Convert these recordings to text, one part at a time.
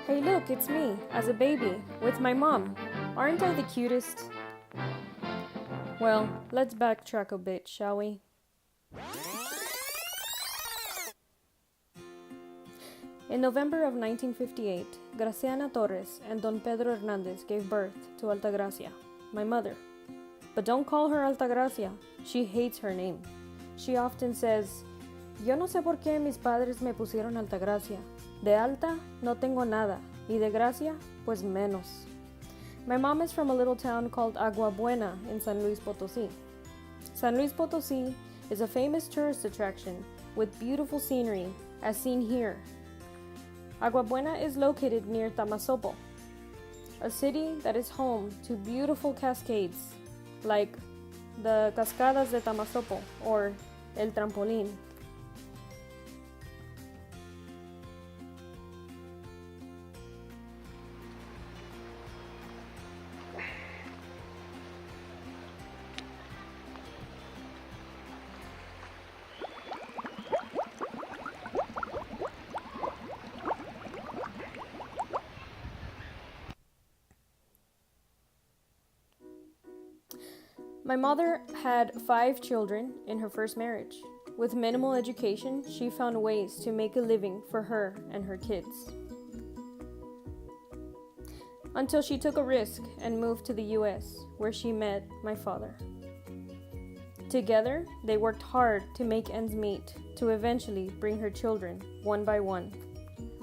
Hey look, it's me, as a baby, with my mom. Aren't I the cutest? Well, let's backtrack a bit, shall we? In November of 1958, Graciana Torres and Don Pedro Hernandez gave birth to Altagracia, my mother. But don't call her Altagracia. She hates her name. She often says, "Yo no sé por qué mis padres me pusieron Altagracia. De alta no tengo nada, y de gracia, pues menos." My mom is from a little town called Agua Buena in San Luis Potosí. San Luis Potosí is a famous tourist attraction with beautiful scenery, as seen here. Agua Buena is located near Tamazopo, a city that is home to beautiful cascades like the Cascadas de Tamazopo or El Trampolín. My mother had 5 children in her first marriage. With minimal education, she found ways to make a living for her and her kids. Until she took a risk and moved to the US, where she met my father. Together, they worked hard to make ends meet to eventually bring her children one by one.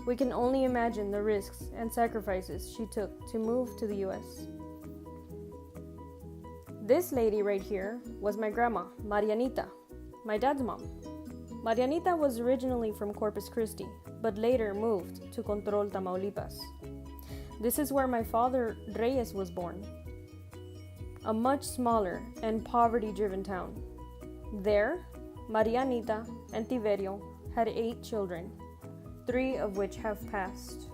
We can only imagine the risks and sacrifices she took to move to the US. This lady right here was my grandma, Marianita, my dad's mom. Marianita was originally from Corpus Christi, but later moved to Control, Tamaulipas. This is where my father, Reyes, was born, a much smaller and poverty-driven town. There, Marianita and Tiberio had 8 children, 3 of which have passed.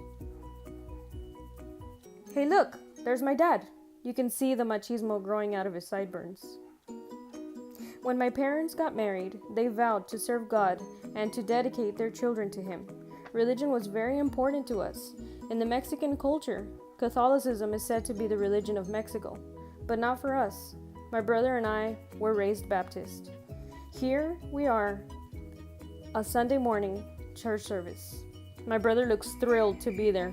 Hey look, there's my dad. You can see the machismo growing out of his sideburns. When my parents got married, they vowed to serve God and to dedicate their children to Him. Religion was very important to us. In the Mexican culture, Catholicism is said to be the religion of Mexico, but not for us. My brother and I were raised Baptist. Here we are, a Sunday morning church service. My brother looks thrilled to be there.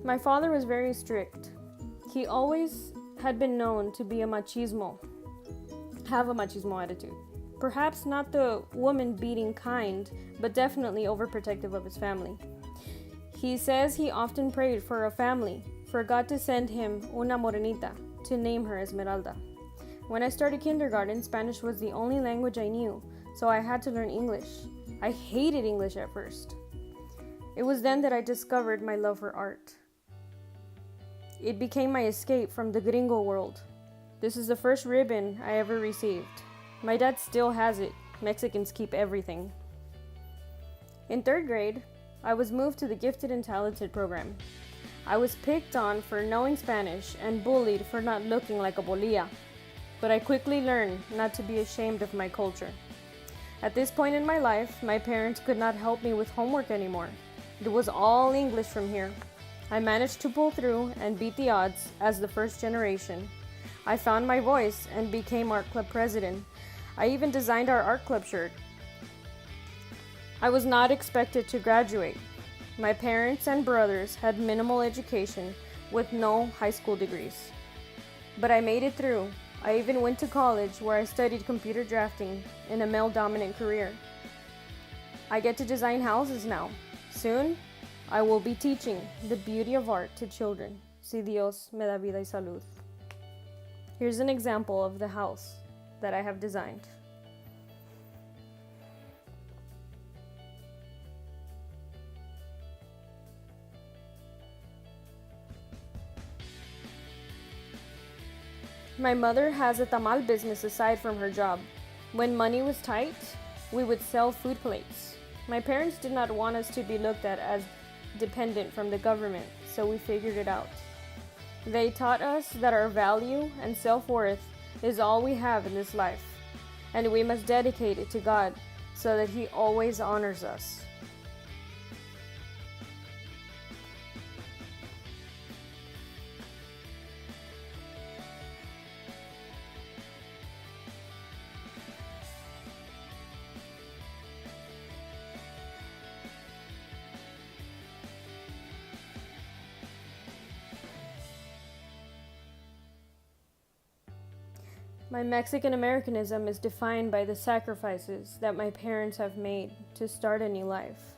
My father was very strict. He always had been known to be have a machismo attitude. Perhaps not the woman-beating kind, but definitely overprotective of his family. He says he often prayed for a family, for God to send him una morenita, to name her Esmeralda. When I started kindergarten, Spanish was the only language I knew, so I had to learn English. I hated English at first. It was then that I discovered my love for art. It became my escape from the gringo world. This is the first ribbon I ever received. My dad still has it. Mexicans keep everything. In 3rd grade, I was moved to the Gifted and Talented program. I was picked on for knowing Spanish and bullied for not looking like a bolia. But I quickly learned not to be ashamed of my culture. At this point in my life, my parents could not help me with homework anymore. It was all English from here. I managed to pull through and beat the odds as the first generation. I found my voice and became art club president. I even designed our art club shirt. I was not expected to graduate. My parents and brothers had minimal education with no high school degrees. But I made it through. I even went to college where I studied computer drafting in a male-dominant career. I get to design houses now. Soon, I will be teaching the beauty of art to children. Si Dios me da vida y salud. Here's an example of the house that I have designed. My mother has a tamal business aside from her job. When money was tight, we would sell food plates. My parents did not want us to be looked at as dependent from the government, so we figured it out. They taught us that our value and self-worth is all we have in this life, and we must dedicate it to God so that He always honors us. My Mexican Americanism is defined by the sacrifices that my parents have made to start a new life.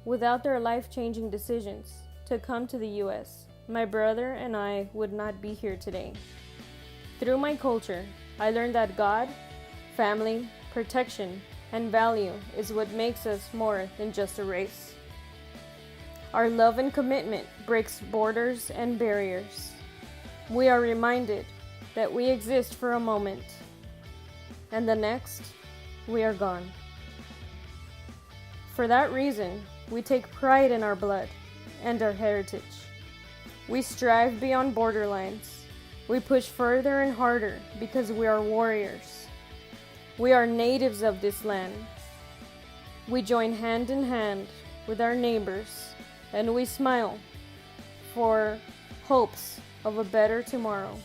Without their life-changing decisions to come to the U.S., my brother and I would not be here today. Through my culture, I learned that God, family, protection, and value is what makes us more than just a race. Our love and commitment breaks borders and barriers. We are reminded that we exist for a moment, and the next, we are gone. For that reason, we take pride in our blood and our heritage. We strive beyond borderlines. We push further and harder because we are warriors. We are natives of this land. We join hand in hand with our neighbors, and we smile for hopes of a better tomorrow.